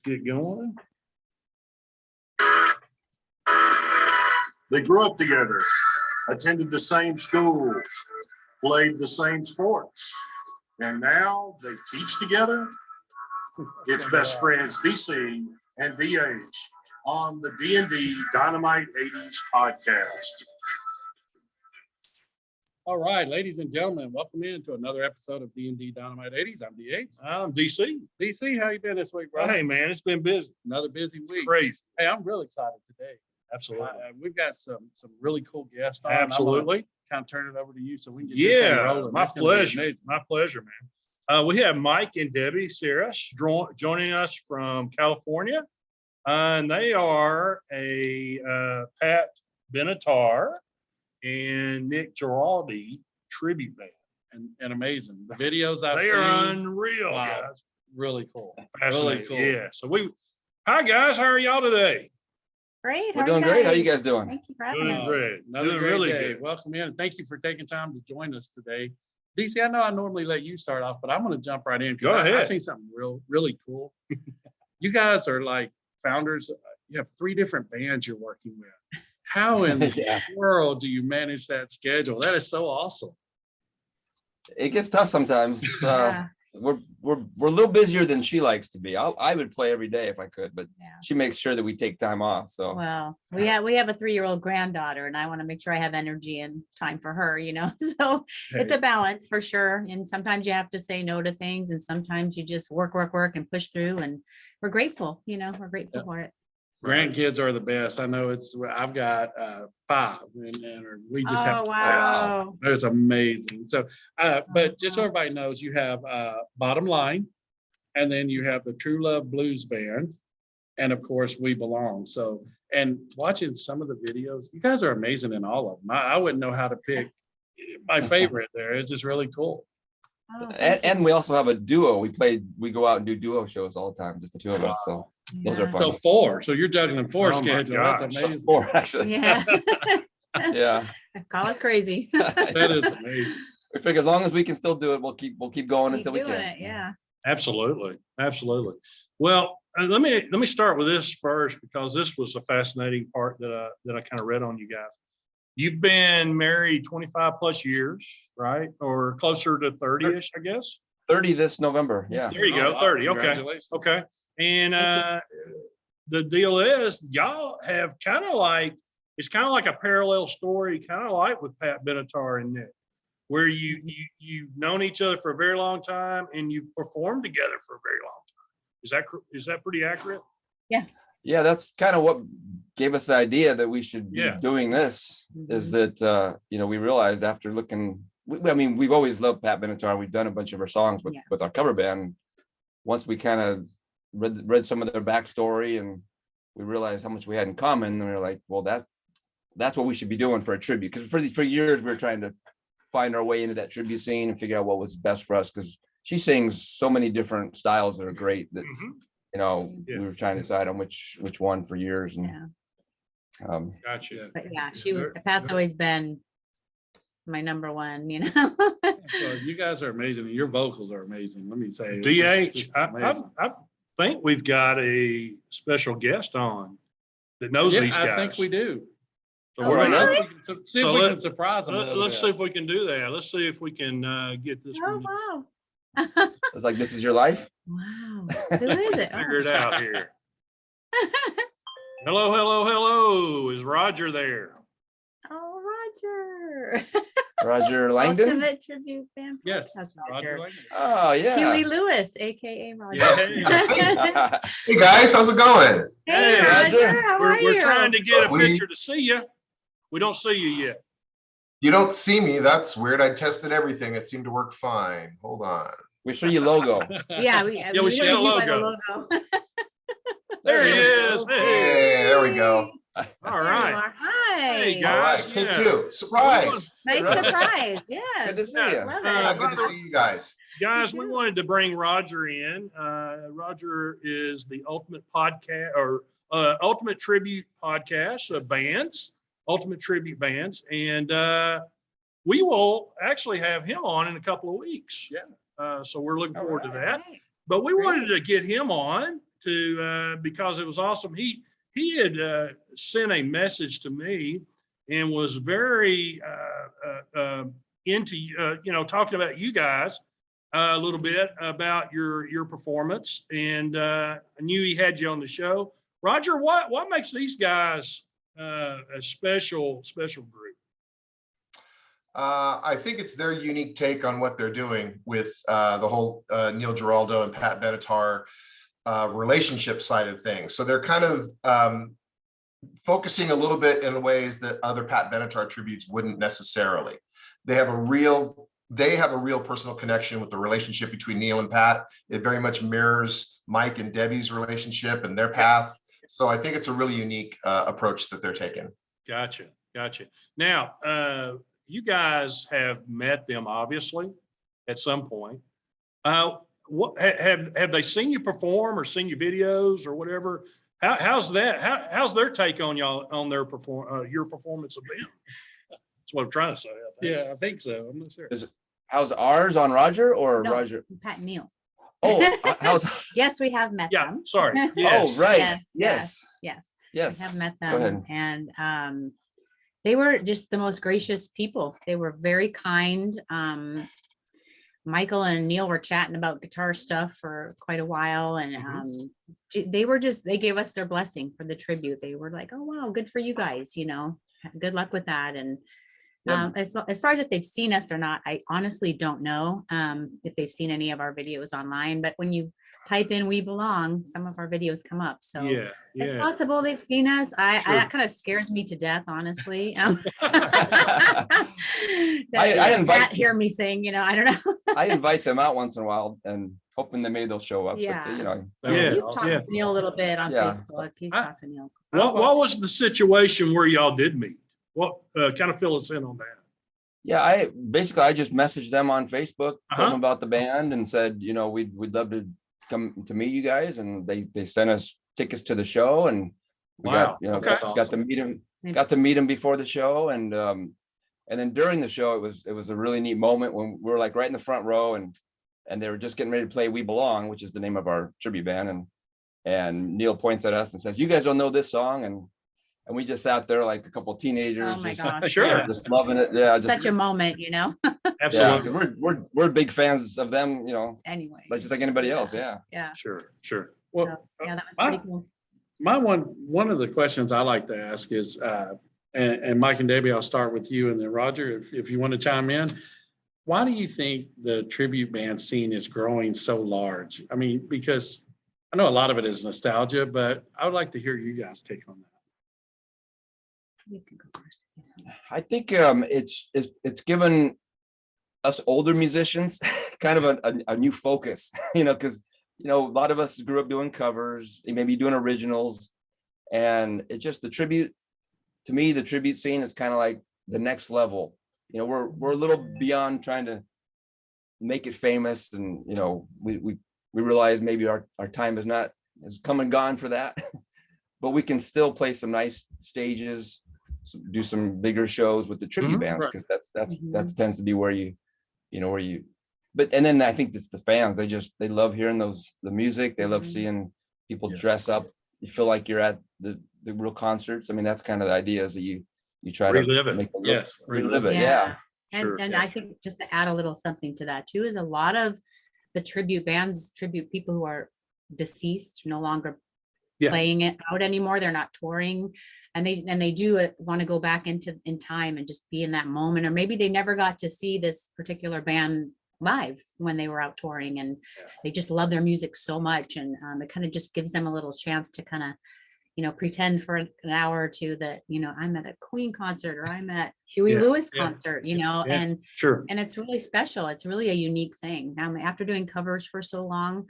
get going. They grew up together, attended the same schools, played the same sports, and now they teach together. It's best friends DC and DH on the D&D Dynamite 80s podcast. All right, ladies and gentlemen, welcome into another episode of D&D Dynamite 80s. I'm DH. I'm DC. DC, how you been this week, bro? Hey, man, it's been busy. Another busy week. Crazy. Hey, I'm really excited today. Absolutely. We've got some really cool guests on. Absolutely. Kind of turn it over to you so we can get this thing rolling. My It's gonna be pleasure. amazing. My pleasure, man. We have Mike and Debbie Sirish joining us from California. And they are a Pat Benatar and Nick Giraldo tribute band. And amazing. The videos I've They seen. are unreal, Wow. guys. Really cool. Fascinating. cool. Yeah. So hi guys, how are y'all today? Great. We're How are doing you great. How guys? you guys doing? Thank you for having Doing us. great. Another Doing great really day. good. Welcome in. And thank you for taking time to join us today. DC, I know I normally let you start off, but I'm going to jump right in. 'Cause Go ahead. I've seen something really cool. You guys are like founders. You have 3 different bands you're working with. How in the Yeah. world do you manage that schedule? That is so awesome. It gets tough sometimes. Yeah. We're a little busier than she likes to be. I would play every day if I could, but Yeah. she makes sure that we take time off. So Well, we have a 3-year-old granddaughter, and I want to make sure I have energy and time for her. So it's a balance for sure. And sometimes you have to say no to things, and sometimes you just work, and push through. And we're grateful. We're grateful Yeah. for it. Grandkids are the best. I know I've got 5 and we just have. Oh wow! It's amazing. So, but just so everybody knows, you have Bottom Line, and then you have the True Love Blues Band, and of course, We Belong. So, and watching some of the videos, you guys are amazing in all of them. I wouldn't know how to pick my favorite there. It's just really cool. Oh, thank you. and we also have a duo. We go out and do duo shows all the time, just the 2 of us. So those are Yeah. fun. So 4. So you're juggling 4 Oh my schedule. gosh. That's That's amazing. 4 actually. Yeah. Yeah. Call us crazy. That is amazing. We figure as long as we can still do it, we'll keep going Keep until we doing can. it. Yeah. Absolutely. Well, let me start with this first, because this was a fascinating part that I kind of read on you guys. You've been married 25 plus years, right? Or closer to 30-ish, I guess. 30 this November. Yeah. There you go, Wow, 30. Okay. congratulations. Okay. And the deal is, y'all have it's kind of like a parallel story, kind of like with Pat Benatar and Nick, where you've known each other for a very long time and you've performed together for a very long time. Is that pretty accurate? Yeah, that's kind of what gave us the idea that we should be Yeah. doing this, is that, we realized after looking, we've always loved Pat Benatar. We've done a bunch of her songs with our cover band. Once we kind of read some of their backstory and we realized how much we had in common, and we were like, well, that's what we should be doing for a tribute. Because for years, we were trying to find our way into that tribute scene and figure out what was best for us, because she sings so many different styles that are great that Mhm. we were trying to decide on which one for years. And Yeah. Gotcha. But yeah, Sure. Pat's always been my number one. Well, you guys are amazing, and your vocals are amazing. Let me say, it's DH, just I amazing. think we've got a special guest on that knows Yeah, these guys. I think we do. So Oh, we're gonna, really? See if So we let- can surprise them. a little let's bit. see if we can do that. Let's see if we can get this Oh one wow! it's like, this is your life. Wow. Who is it? figured out here. Hello. Is Roger there? Oh, Roger. Roger Langdon. Ultimate tribute band. Yes, That's Roger Roger. Langdon. Oh Huey yeah. Lewis, aka Roger. Yeah. Hey guys, how's it going? Hey, Hey, Roger, how are We're you? trying to get a What do you- picture to see you. We don't see you yet. You don't see me. That's weird. I tested everything. It seemed to work fine. Hold on. We show you logo. Yeah, we we see the wanna by logo. logo. There he There is. he Hey. Hey, there we go. All There you right. are. Hi. Hey, All guys. right, take yeah. 2. Surprise. Nice surprise. Yes. Good to see you. Love it. Good to see you guys. Guys, Me we too. wanted to bring Roger in. Roger is the ultimate podcast or ultimate tribute podcast of bands, ultimate tribute bands. And we will actually have him on in a couple of weeks. Yeah. So we're looking forward to that. All right. But we Great. wanted to get him on because it was awesome. He had sent a message to me and was very into talking about you guys a little bit about your performance, and I knew he had you on the show. Roger, what makes these guys a special group? I think it's their unique take on what they're doing with the whole Neil Giraldo and Pat Benatar relationship side of things. So they're kind of focusing a little bit in ways that other Pat Benatar tributes wouldn't necessarily. They have a real personal connection with the relationship between Neil and Pat. It very much mirrors Mike and Debbie's relationship and their path. So I think it's a really unique approach that they're taking. Gotcha. Now, you guys have met them obviously at some point. What have they seen you perform or seen your videos or whatever? How's that? How's their take on y'all on their your performance of them? That's what I'm trying to say. I think. Yeah, I think so. I'm not sure. How's ours on Roger or No, Roger? Pat and Neil. Oh, how's, Yes, we have met Yeah, them. sorry. oh, Yes. right. Yes. Yes. We have met Go them, ahead. and they were just the most gracious people. They were very kind. Michael and Neil were chatting about guitar stuff for quite a while, and they gave us their blessing for the tribute. They were like, "Oh wow, good for you guys, good luck with that." And as far as if they've seen us or not, I honestly don't know if they've seen any of our videos online. But when you type in "We Belong," some of our videos come up. So Yeah. it's possible they've seen us. Sure. That kind of scares me to death, honestly. I invite- Pat hear me sing, I don't know. I invite them out once in a while and hoping that maybe they'll show up. Yeah. But, Yeah. He's talked to Neil a little bit on Yeah. Facebook. He's I- talked to Neil. What was the situation where y'all did meet? What kind of fill us in on that? yeah, I just messaged them on Facebook, Uh-huh. told them about the band and said, we'd love to come to meet you guys. And they sent us tickets to the show, and we Wow. got, Okay. got to meet him, before the show. And then during the show, it was a really neat moment when we were like right in the front row, and they were just getting ready to play "We Belong," which is the name of our tribute band. And Neil points at us and says, "You guys don't know this song?" And we just sat there like a couple of teenagers, Oh my just, gosh. Sure. yeah. just loving it. Yeah, just Such a moment, yeah, Absolutely. 'cause we're big fans of them, Anyway. just like anybody else. Yeah. Yeah. Sure. Well, Yeah, that was pretty cool. my one of the questions I like to ask is, and Mike and Debbie, I'll start with you, and then Roger, if you want to chime in. Why do you think the tribute band scene is growing so large? I mean, because I know a lot of it is nostalgia, but I would like to hear you guys take on that. You can go first. I think it's given us older musicians kind of a new focus, because a lot of us grew up doing covers, maybe doing originals, and it's just the tribute. To me, the tribute scene is kind of like the next level. We're a little beyond trying to make it famous, and we realize maybe our time has come and gone for that, but we can still play some nice stages, do some bigger shows with the tribute bands, right. because that tends to be where and then I think it's the fans. They love hearing the music. They love seeing people dress up. You feel like you're at the real concerts. I mean, that's kind of the idea, is that you try Relive to it. make it Yes. relive it. Yeah. Sure. And I think just to add a little something to that too, is a lot of the tribute bands tribute people who are deceased, no longer Yeah. playing it out anymore. They're not touring, and they do want to go back in time and just be in that moment, or maybe they never got to see this particular band live when they were out touring, and they just love their music so much, and it kind of just gives them a little chance to kind of pretend for an hour or two that I'm at a Queen concert, or I'm at Huey Yeah, Lewis yeah, concert, yeah. and Sure. it's really special. It's really a unique thing. Now, after doing covers for so long,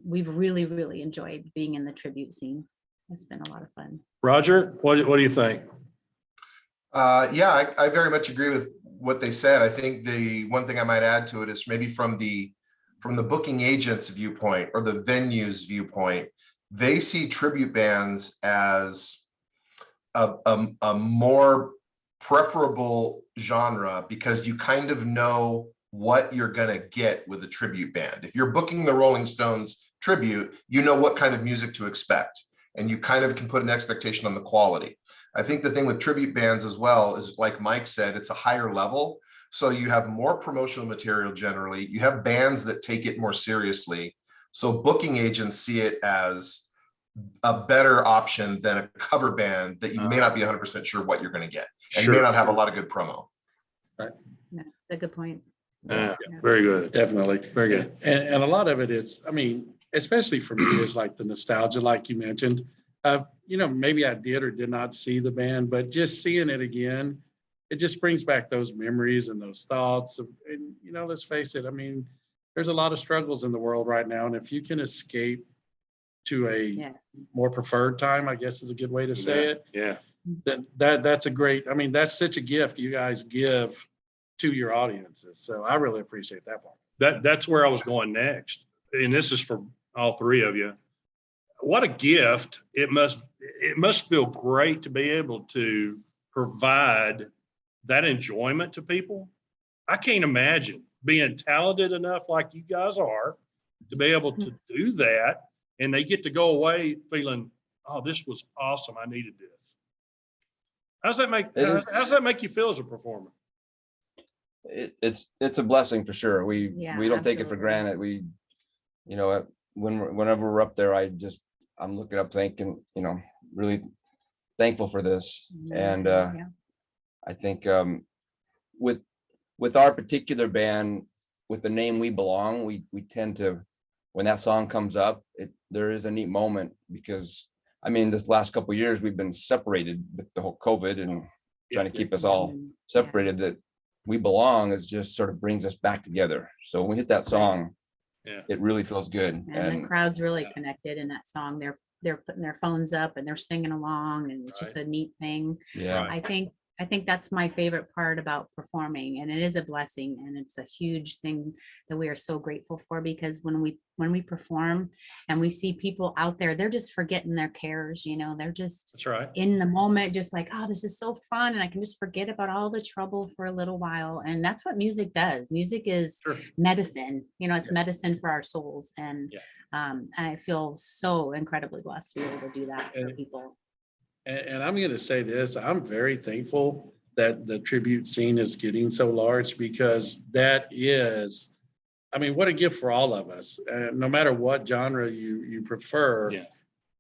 we've really, really enjoyed being in the tribute scene. It's been a lot of fun. Roger, what do you think? Yeah, I very much agree with what they said. I think the one thing I might add to it is maybe from the booking agent's viewpoint or the venue's viewpoint, they see tribute bands as a more preferable genre, because you kind of know what you're going to get with a tribute band. If you're booking the Rolling Stones tribute, you know what kind of music to expect, and you kind of can put an expectation on the quality. I think the thing with tribute bands as well is, like Mike said, it's a higher level. So you have more promotional material generally. You have bands that take it more seriously. So booking agents see it as a better option than a cover band that you may not be 100% sure what you're going to get, and may not have a lot of good promo. That's a good point. Very good. Definitely. Very good. And a lot of it is, I mean, especially for me, is like the nostalgia, like you mentioned. You know, maybe I did or did not see the band, but just seeing it again, it just brings back those memories and those thoughts. And, you know, let's face it, I mean, there's a lot of struggles in the world right now. And if you can escape to a more preferred time, I guess is a good way to say it. Yeah. That's a great, I mean, that's such a gift you guys give to your audiences. So I really appreciate that one. That's where I was going next. And this is for all three of you. What a gift. It must feel great to be able to provide that enjoyment to people. I can't imagine being talented enough like you guys are to be able to do that. And they get to go away feeling, oh, this was awesome. I needed this. How's that make you feel as a performer? It's a blessing for sure. We don't take it for absolutely. granted. We, you know, whenever we're up there, I'm looking up thinking, you know, really thankful for this. And I think with our particular band, with the name We Belong, we tend to, when that song comes up, there is a neat moment, because I mean, this last couple of years we've been separated with the whole COVID and trying to keep us all separated. That We Belong is just sort of brings us back together. So when we hit that song, it really feels good. And the crowd's really connected in that song. They're putting their phones up and they're singing along, and it's just a neat thing. Yeah. I think that's my favorite part about performing, and it is a blessing, and it's a huge thing that we are so grateful for, because when we perform and we see people out there, they're just forgetting their cares, you know, they're just That's right. in the moment, just like, oh, this is so fun, and I can just forget about all the trouble for a little while. And that's what music does. Music is medicine, you know, it's medicine for our souls. And I feel so incredibly blessed to be able to do that for people. And I'm going to say this, I'm very thankful that the tribute scene is getting so large, because that is, I mean, what a gift for all of us. No matter what genre you prefer,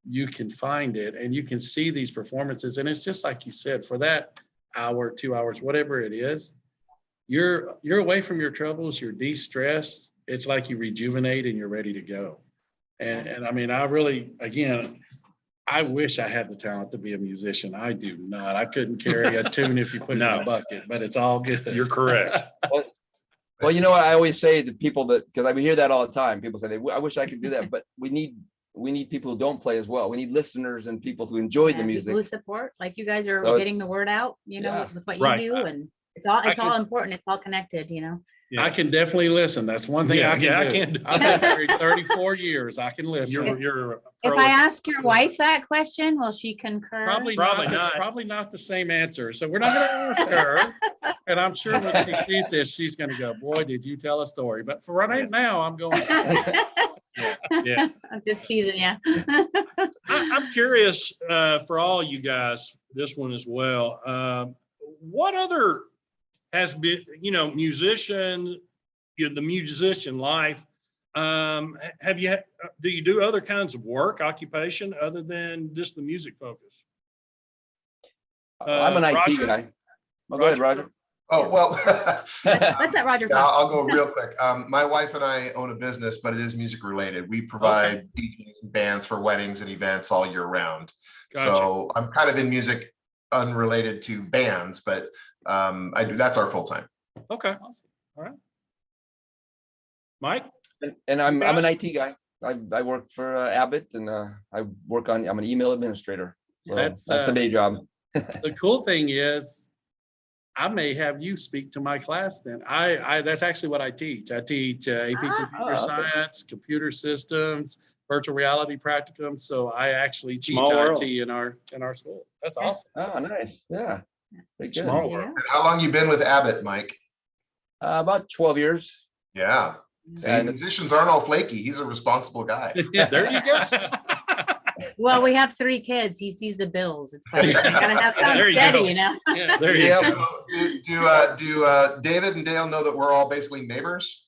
you can find it and you can see these performances. And it's just like you said, for that hour, 2 hours, whatever it is, you're away from your troubles, you're de-stressed. It's like you rejuvenate and you're ready to go. And I mean, I really, again, I wish I had the talent to be a musician. I do not. I couldn't carry a tune if you put it in a bucket, but it's all good. You're correct. Well, you know what I always say to people, that because I hear that all the time. People say, I wish I could do that, but we need people who don't play as well. We need listeners and people who enjoy the music. People who support, like you guys are So getting the word out, you know, with what you do, and it's all important. It's all connected, you know. I can definitely listen. That's one thing I can do. I've been married 34 years. I can listen. If I ask your wife that question, will she concur? Probably not. Probably not the same answer. So we're not going to ask her. And I'm sure when she sees this, she's going to go, boy, did you tell a story. But for right now, I'm going. I'm just teasing you. I'm curious for all you guys, this one as well. What other has been, you know, musician, the musician life? Do you do other kinds of work, occupation, other than just the music focus? I'm an IT guy. Go ahead, Roger. Oh, well. Let's let Roger talk. I'll go real quick. My wife and I own a business, but it is music related. We provide DJs and bands for weddings and events all year round. Gotcha. So I'm kind of in music unrelated to bands, but that's our full time. Okay. Awesome. All right. Mike? And I'm an IT guy. I work for Abbott, and I'm an email administrator. So that's the day job. The cool thing is, I may have you speak to my class then. That's actually what I teach. I teach AP Computer Science, computer systems, virtual reality practicum. So I actually teach IT in our school. That's awesome. Oh, nice. Yeah. Pretty good. Small world. And how long you been with Abbott, Mike? About 12 years. Yeah. See, And- musicians aren't all flaky. He's a responsible guy. There you go. Well, we have 3 kids. He sees the bills. It's like, you gotta have something There you steady, go. you know? Yeah. There you Yeah. go. Do David and Dale know that we're all basically neighbors?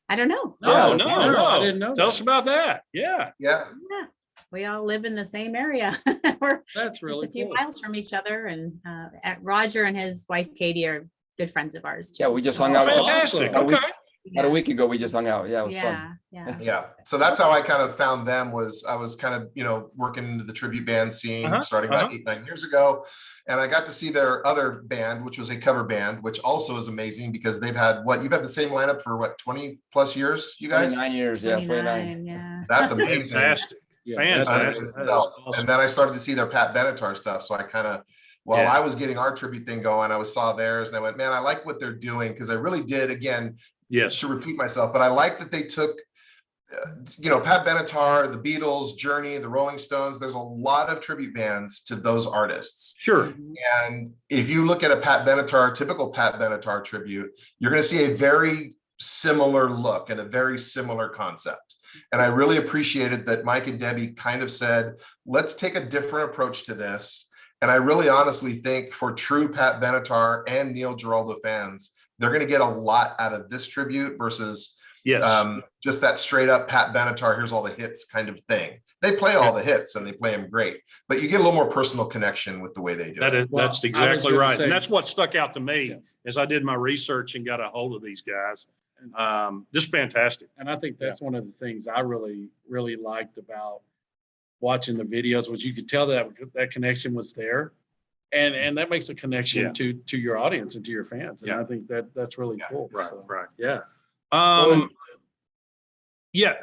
I don't know. No, Yeah, no, I no. didn't know Tell that. us about that. Yeah. Yeah. Yeah, we all live in the same area. We're That's just really a few cool. miles from each other, and Roger and his wife Katie are good friends of ours too. Yeah, we just so- hung out. Fantastic. About a week- Okay. About a week ago, we just hung out. Yeah, it was fun. Yeah. Yeah. So that's how I kind of found them. Was I was kind of, working into the tribute band scene Uh-huh, starting about 8-9 years ago. And I got to see their other band, which was a cover band, which also is amazing because they've had you've had the same lineup for 20 plus years, you guys? 29 years, yeah, 29. 29, yeah. That's amazing. Fantastic. Yeah, Fantastic. Unto That is itself. awesome. And then I started to see their Pat Benatar stuff. So I kind of, while Yeah. I was getting our tribute thing going, I saw theirs and I went, man, I like what they're doing because I really did, again, Yes. to repeat myself, but I like that they took, Pat Benatar, the Beatles, Journey, the Rolling Stones. There's a lot of tribute bands to those artists. Sure. Mhm. And if you look at a Pat Benatar, typical Pat Benatar tribute, you're going to see a very similar look and a very similar concept. And I really appreciated that Mike and Debbie kind of said, let's take a different approach to this. And I really honestly think for true Pat Benatar and Neil Giraldo fans, they're going to get a lot out of this tribute versus Yes. just that straight up Pat Benatar, here's all the hits kind of thing. They play all the hits and they play them great, but you get a little more personal connection with the way they do That it. is, Well, that's I was exactly gonna right. say- And that's what stuck out to me Yeah. as I did my research and got a hold of these guys. Just fantastic. And I think that's one of the things I really, really liked about watching the videos was you could tell that that connection was there. And that makes a connection Yeah. to your audience and to your fans. And Yeah. I think that's really Yeah. cool. Right, So, right. Yeah. Yeah,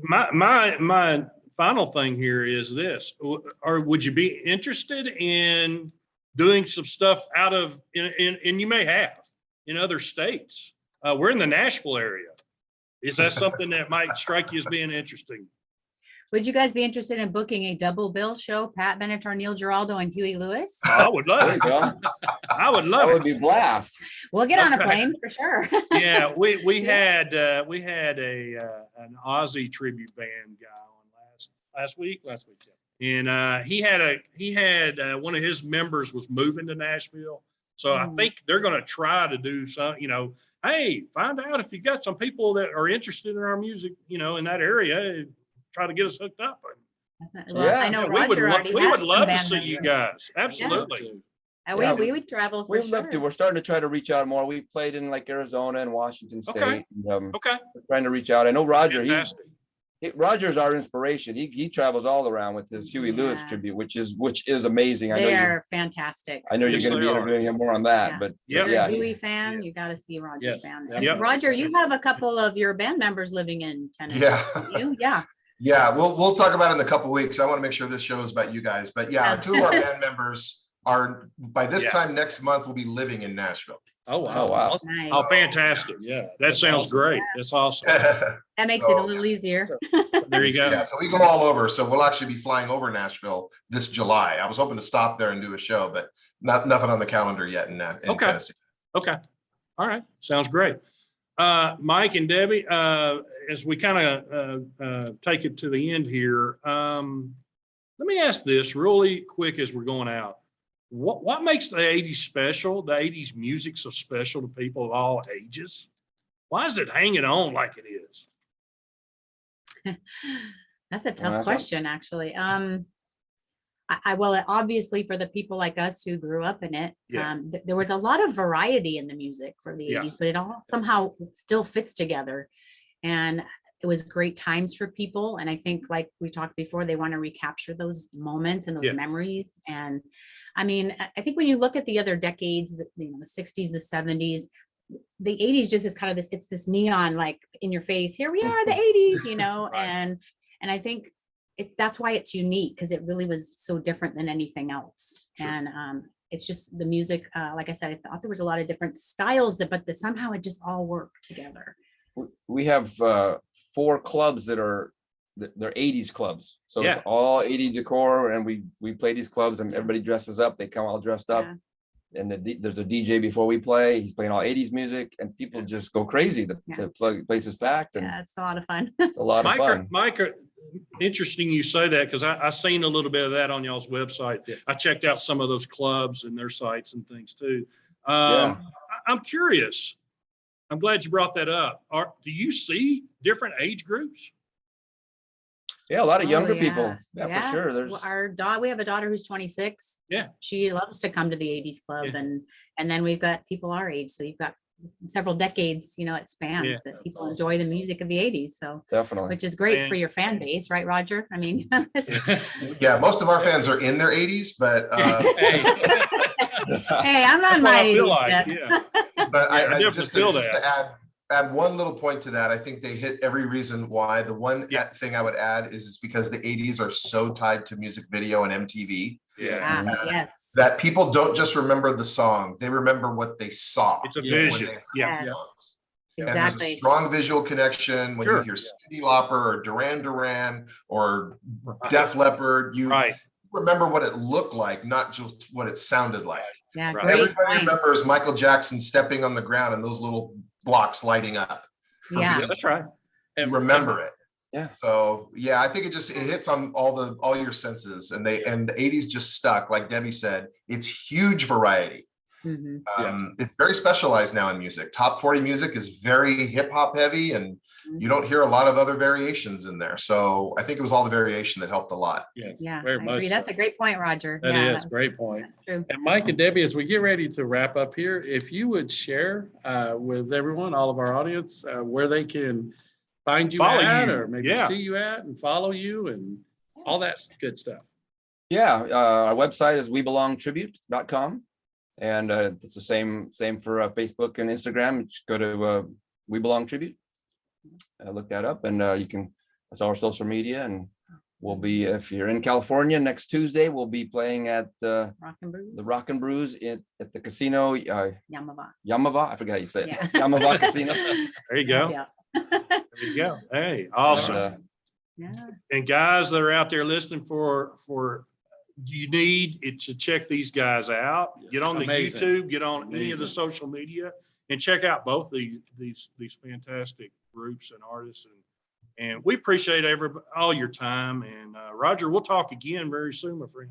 my final thing here is this, would you be interested in doing some stuff out of, and you may have in other states? We're in the Nashville area. Is that something that might strike you as being interesting? Would you guys be interested in booking a double bill show? Pat Benatar, Neil Giraldo, and Huey Lewis? I would There love you it. go. I would That love would it. be blast. We'll get on a Okay. plane for sure. Yeah, we had an Aussie tribute band guy on last week. Last week. Yeah. And he had one of his members was moving to Nashville. So I Mhm. think they're going to try to do some, hey, find out if you got some people that are interested in our music, in that area, try to get us hooked up. Well, Yeah. I know we would, Roger already we has would some love to band see you members. guys. Absolutely. Too. Yeah. We would travel for We'd love to. sure. We're starting to try to reach out more. We played in like Arizona and Washington State. Okay. And, Okay. we're trying to reach out. I know Roger. Fantastic. Roger's our inspiration. He travels all around with his Huey Lewis Yeah. tribute, which is amazing. They are fantastic. I know Yes, you're going to they be are. interviewing him more on that, Yeah. but Yep. If you're yeah, a Huey fan, you got to see Roger's Yes. band. Yep. And Yep. Roger, you have a couple of your band members living in Tennessee. Yeah. You? Yeah. Yeah, we'll talk about it in a couple weeks. I want to make sure this show is about you guys. But yeah, Yeah. two of our band members are by this Yeah. time next month will be living in Nashville. Oh, wow. Oh, wow. Awesome. Nice. Oh, fantastic. Yeah. That that's sounds awesome. great. That's awesome. That makes it a little easier. There you go. Yeah, so we go all over. So we'll actually be flying over Nashville this July. I was hoping to stop there and do a show, but nothing on the calendar yet in Okay. Tennessee. Okay. All right. Sounds great. Mike and Debbie, as we kind of take it to the end here, let me ask this really quick as we're going out. What makes the 80s special, the 80s music so special to people of all ages? Why is it hanging on like it is? That's a that's tough one. question, actually. Well, obviously for the people like us who grew up in it, Yeah. there was a lot of variety in the music for the Yeah. 80s, but it all somehow still fits together. And it was great times for people. And I think, like we talked before, they want to recapture those moments and those Yeah. memories. And I mean, I think when you look at the other decades, the 60s, the 70s, the 80s just is kind of it's this neon, like in your face, here we are, the 80s, Right. and I think that's why it's unique, because it really was so different than anything else. Sure. And it's just the music, like I said, I thought there was a lot of different styles somehow it just all worked together. we have 4 clubs they're 80s clubs. So Yeah. it's all 80 decor, and we play these clubs and everybody dresses up. They come all dressed up. Yeah. and there's a DJ before we play. He's playing all 80s music, and people just go crazy. The place is packed, and Yeah, it's a lot of fun. it's a lot of fun. Mike, interesting you say that, because I seen a little bit of that on y'all's website. Yes. I checked out some of those clubs and their sites and things too. Yeah. I'm curious. I'm glad you brought that up. Do you see different age groups? Yeah, a lot of Oh, younger yeah. people. Yeah, for sure. There's We have a daughter who's 26. Yeah. She loves to come to the 80s club, Yeah. and then we've got people our age. So you've got several decades, it spans Yeah. that people That's enjoy the music of the 80s. So, definitely. which is great And- for your fan base, right, Roger? I mean, Yeah, most of our fans are in their 80s, but Hey. hey, I'm not That's what my I feel 80s like. yet. Yeah. But I I definitely just feel to that. add one little point to that, I think they hit every reason why. The one Yeah. thing I would add is because the 80s are so tied to music video and MTV Yeah. Yes. that people don't just remember the song, they remember what they saw. It's a Yeah. when vision. they heard Yeah. the Yes. songs. And there's a Exactly. strong visual connection when you Sure. hear Cyndi Lauper or Duran Duran or Right. Def Leppard, you Right. remember what it looked like, not just what it sounded like. Yeah, Right. great Everybody point. remembers Michael Jackson stepping on the ground and those little blocks lighting up. Yeah. Yeah, that's right. You remember it. Yeah. So yeah, I think it hits on all your senses, and the 80s just stuck. Like Debbie said, it's huge variety. Mhm. It's very specialized now in music. Top 40 music is very hip hop heavy, and you don't hear a lot of other variations in there. So I think it was all the variation that helped a lot. Yes, Yeah, I very much. agree. That's so. a great point, Roger. That Yeah, is great point. true. And Mike and Debbie, as we get ready to wrap up here, if you would share with everyone, all of our audience, where they can find you Follow at, you. or maybe Yeah. see you at and follow you and all that good stuff. Yeah, our website is webelongtribute.com, and it's the same for Facebook and Instagram. Just go to We Belong Tribute, look that up, and that's our social media. And we'll be, if you're in California, next Tuesday we'll be playing at Rock and Brew. the Rock and Brews at the casino Yamava. Yamava. I forgot how you say it. Yeah. Yamava Casino. There you go. Yeah. There you go. Hey, awesome. And, Yeah. And guys that are out there listening you need it to check these guys out. Get on the Amazing. YouTube, get on any of the Amazing. social media, and check out both these fantastic groups and artists. And we appreciate all your time. And Roger, we'll talk again very soon, my friend.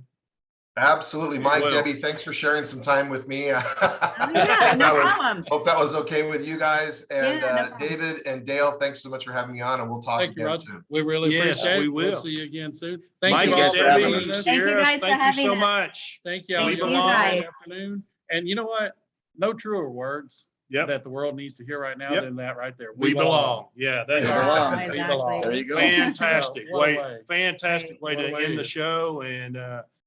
Absolutely. Mike, Well. Debbie, thanks for sharing some time with me. Oh, yeah, no problem. Hope that was okay with you guys. And Yeah, no problem. David and Dale, thanks so much for having me on, and we'll talk Thank you, again Roger. soon. We really Yes, appreciate it. we We'll will. see you again soon. Thank Mike you guys all for for having being us. us. Thank you Sierra, guys for thank you having so us. much. Thank you. We Have a belong. good afternoon. And you know what? No truer words Yep. that the world needs to hear right now Yep. than that right there. We belong. Yeah, We that's belong. We Exactly. belong. there you go. fantastic What a way, way. fantastic way What a to way. end the show. And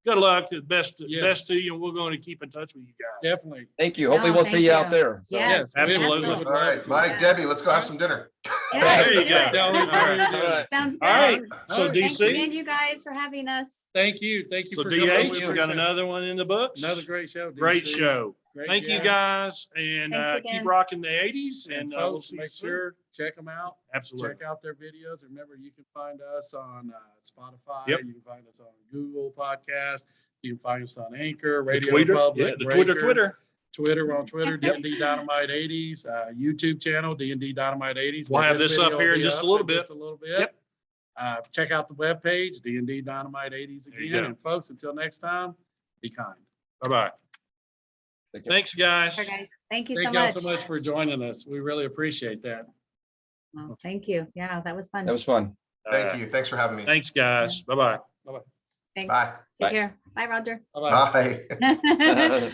good luck, best Yes. to you. And we're going to keep in touch with you guys. Definitely. Thank you. Hopefully Oh, we'll thank see you out you. there. So, Yes, absolutely. Would All love right, to. Mike, Debbie, let's go have some dinner. Yeah, There you let's do go. it. Tell us how you're doing. All right. Sounds All right. good. So All right. Thanks again, DC, you guys, for having us. Thank you. Thank you so for coming. DH, We we got appreciate it. another one in the books. Another great show. Great DC. show. Great Thank you job. guys, and Thanks keep again. rocking the 80s. And And we'll folks, see you make soon. sure, check them out. Absolutely. Check out their videos. Remember, you can find us on Spotify. Yep. You can find us on Google Podcast. You can find us on Anchor, The Radio Twitter, Public, yeah, the Breaker, Twitter. We're on Twitter, Yep. D&D Dynamite 80s, YouTube channel, D&D Dynamite 80s. We'll where have this video up will here in be just a up little in bit. Just a little bit. Yep. Check out the webpage, D&D Dynamite 80s There you again. go. And folks, until next time, be kind. Bye-bye. Thank you. Thanks, guys. Sure, guys. Thank you so Thank y'all much. so much for joining us. We really appreciate that. Well, thank you. Yeah, that was fun. That was fun. Thank you. Thanks for having me. Thanks, guys. Bye-bye. Thanks. Bye. Bye. Take care. Bye, Roger. Bye-bye. Bye.